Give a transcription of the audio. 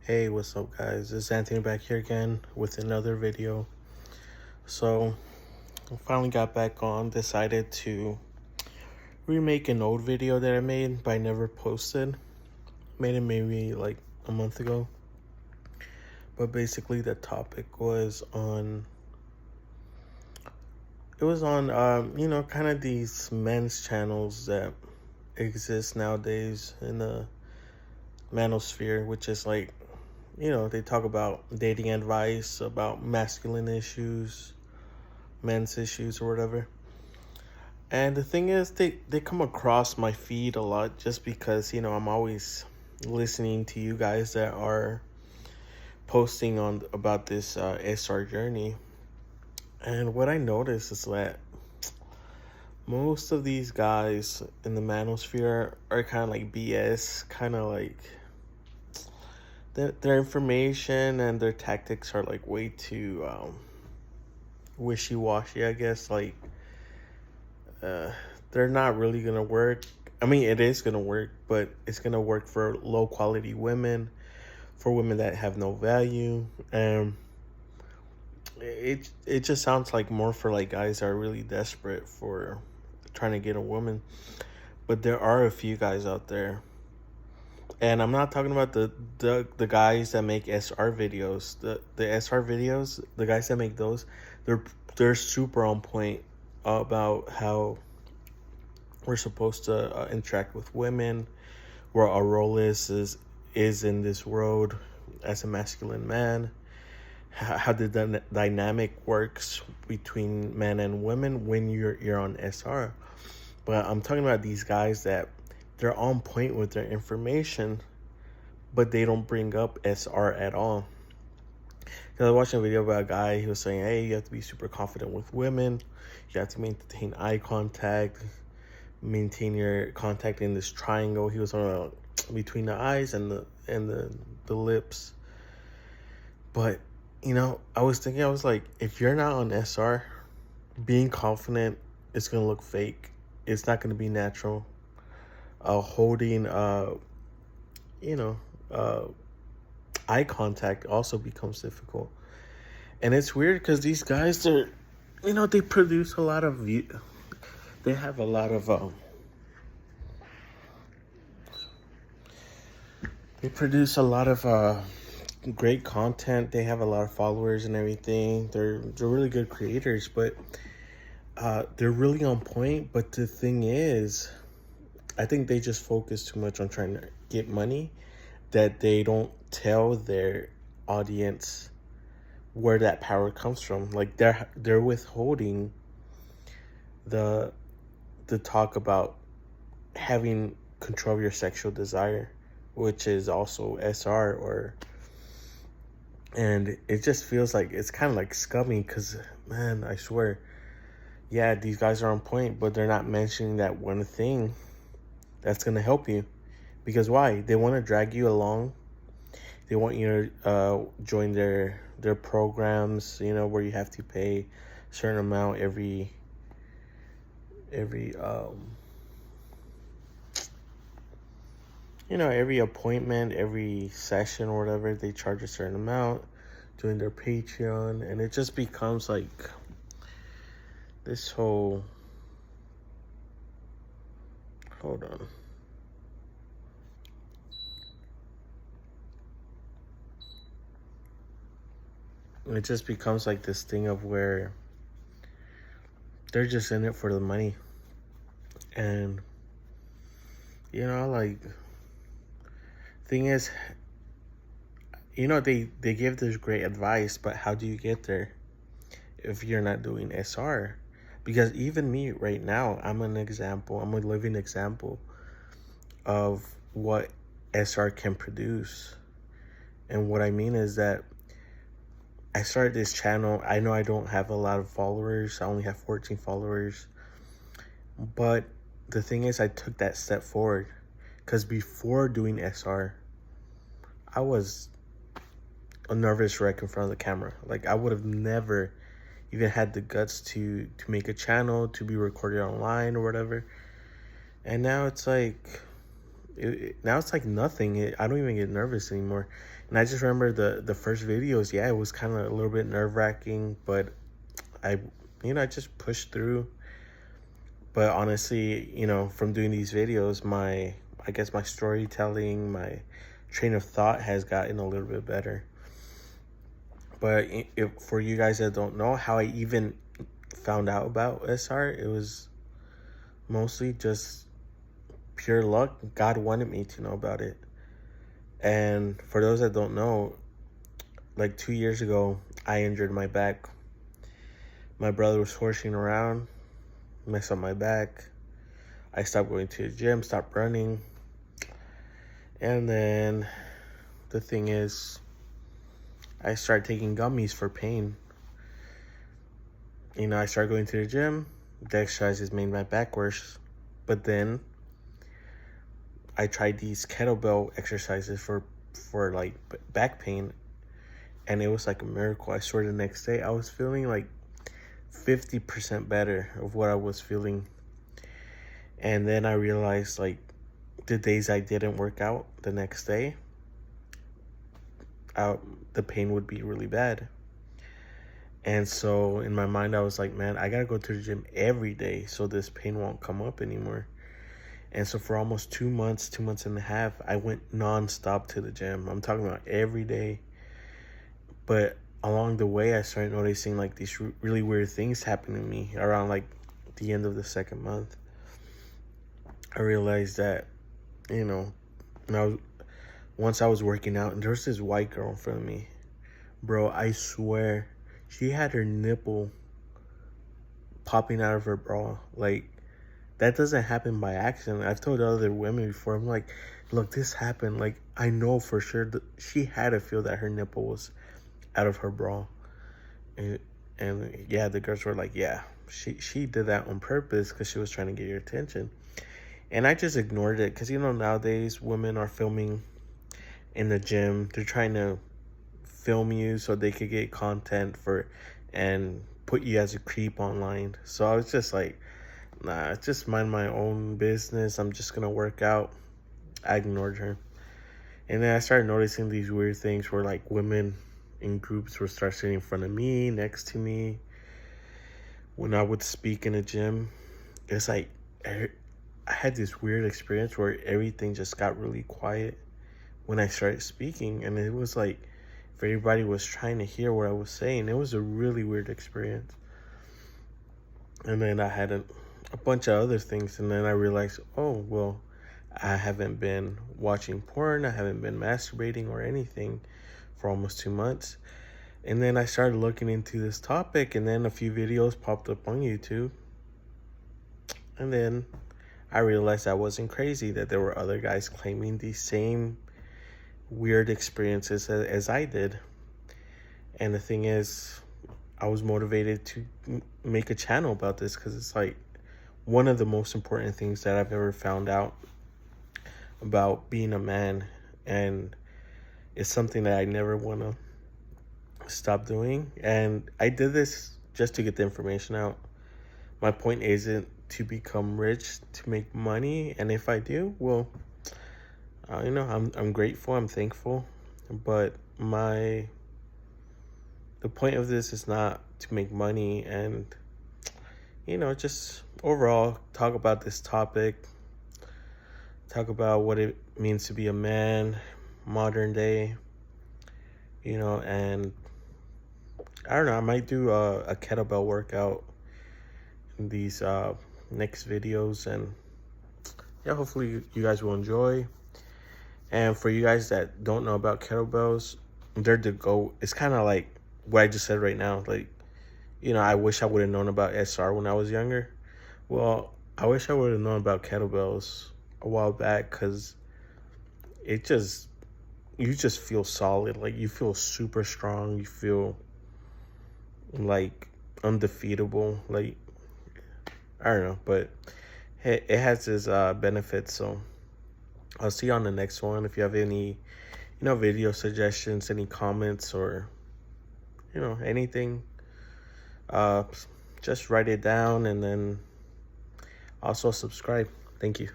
Hey, what's up, guys? It's Anthony back here again with another video. So, I finally got back on, decided to remake an old video that I made but I never posted. Made it maybe like a month ago. But basically, the topic was on. It was on, kind of these men's channels that exist nowadays in the manosphere, which is like, they talk about dating advice, about masculine issues, men's issues, or whatever. And the thing is, they come across my feed a lot just because, I'm always listening to you guys that are posting on about this SR journey. And what I noticed is that most of these guys in the manosphere are kind of like BS, kind of like their information and their tactics are like way too wishy-washy, I guess. Like, they're not really gonna work. I mean, it is gonna work, but it's gonna work for low quality women, for women that have no value, and it just sounds like more for like guys that are really desperate for trying to get a woman. But there are a few guys out there, and I'm not talking about the guys that make SR videos. The SR videos, the guys that make those, they're super on point about how we're supposed to interact with women, where our role is in this world as a masculine man, how the dynamic works between men and women when you're on SR. But I'm talking about these guys that they're on point with their information, but they don't bring up SR at all. I was watching a video about a guy. He was saying, hey, you have to be super confident with women. You have to maintain eye contact, maintain your contact in this triangle. He was on between the eyes and the lips. But I was thinking, I was like, if you're not on SR, being confident is gonna look fake. It's not gonna be natural. Holding eye contact also becomes difficult. And it's weird because these guys are, they produce a lot of they have a lot of they produce a lot of great content. They have a lot of followers and everything. They're really good creators, but they're really on point. But the thing is, I think they just focus too much on trying to get money, that they don't tell their audience where that power comes from. Like, they're withholding the talk about having control of your sexual desire, which is also SR. And it just feels like it's kind of like scummy because, man, I swear, yeah, these guys are on point, but they're not mentioning that one thing that's going to help you. Because why? They want to drag you along. They want you to join their programs, where you have to pay a certain amount every every appointment, every session or whatever. They charge a certain amount, doing their Patreon, and it just becomes like this whole, hold on. It just becomes like this thing of where they're just in it for the money. And, like, thing is, they give this great advice, but how do you get there if you're not doing SR? Because even me right now, I'm a living example of what SR can produce. And what I mean is that I started this channel. I know I don't have a lot of followers. I only have 14 followers. But the thing is, I took that step forward. Because before doing SR, I was a nervous wreck in front of the camera. Like, I would have never even had the guts to make a channel, to be recorded online or whatever. And now it's like, now it's like nothing. I don't even get nervous anymore. And I just remember the first videos. Yeah, it was kind of a little bit nerve-wracking, but I I just pushed through. But honestly, from doing these videos, I guess my storytelling, my train of thought has gotten a little bit better. But for you guys that don't know how I even found out about SR, it was mostly just pure luck. God wanted me to know about it. And for those that don't know, like 2 years ago, I injured my back. My brother was horsing around, messed up my back. I stopped going to the gym, stopped running. And then the thing is, I started taking gummies for pain. I started going to the gym. The exercises made my back worse. But then I tried these kettlebell exercises for like back pain, and it was like a miracle. I swear the next day I was feeling like 50% better of what I was feeling. And then I realized, like, the days I didn't work out the next day, the pain would be really bad. And so in my mind, I was like, man, I gotta go to the gym every day so this pain won't come up anymore. And so for almost 2 months, 2.5 months, I went nonstop to the gym. I'm talking about every day. But along the way, I started noticing like these really weird things happen to me around like the end of the second month. I realized that, now once I was working out, and there was this white girl in front of me. Bro, I swear, she had her nipple popping out of her bra. Like, that doesn't happen by accident. I've told other women before, I'm like, look, this happened. Like, I know for sure that she had to feel that her nipple was out of her bra. And yeah, the girls were like, yeah, she did that on purpose because she was trying to get your attention. And I just ignored it because, nowadays women are filming in the gym. They're trying to film you so they could get content and put you as a creep online. So I was just like, nah, just mind my own business. I'm just gonna work out. I ignored her. And then I started noticing these weird things where like women in groups would start sitting in front of me, next to me. When I would speak in a gym, it's like I had this weird experience where everything just got really quiet when I started speaking. And it was like if everybody was trying to hear what I was saying. It was a really weird experience. And then I had a bunch of other things. And then I realized, oh, well, I haven't been watching porn. I haven't been masturbating or anything for almost 2 months. And then I started looking into this topic, and then a few videos popped up on YouTube. And then I realized I wasn't crazy, that there were other guys claiming the same weird experiences as I did. And the thing is, I was motivated to make a channel about this because it's like one of the most important things that I've ever found out about being a man. And it's something that I never want to stop doing. And I did this just to get the information out. My point isn't to become rich, to make money. And if I do, well, I'm grateful, I'm thankful. But the point of this is not to make money, and just overall talk about this topic, talk about what it means to be a man modern day, and I don't know, I might do a kettlebell workout in these next videos. And yeah, hopefully you guys will enjoy. And for you guys that don't know about kettlebells, they're the GOAT. It's kind of like what I just said right now. Like, I wish I would have known about SR when I was younger. Well, I wish I would have known about kettlebells a while back, because you just feel solid. Like, you feel super strong. You feel like undefeatable. Like, I don't know, but it has its benefits. So I'll see you on the next one. If you have any video suggestions, any comments, or anything, just write it down, and then also subscribe. Thank you.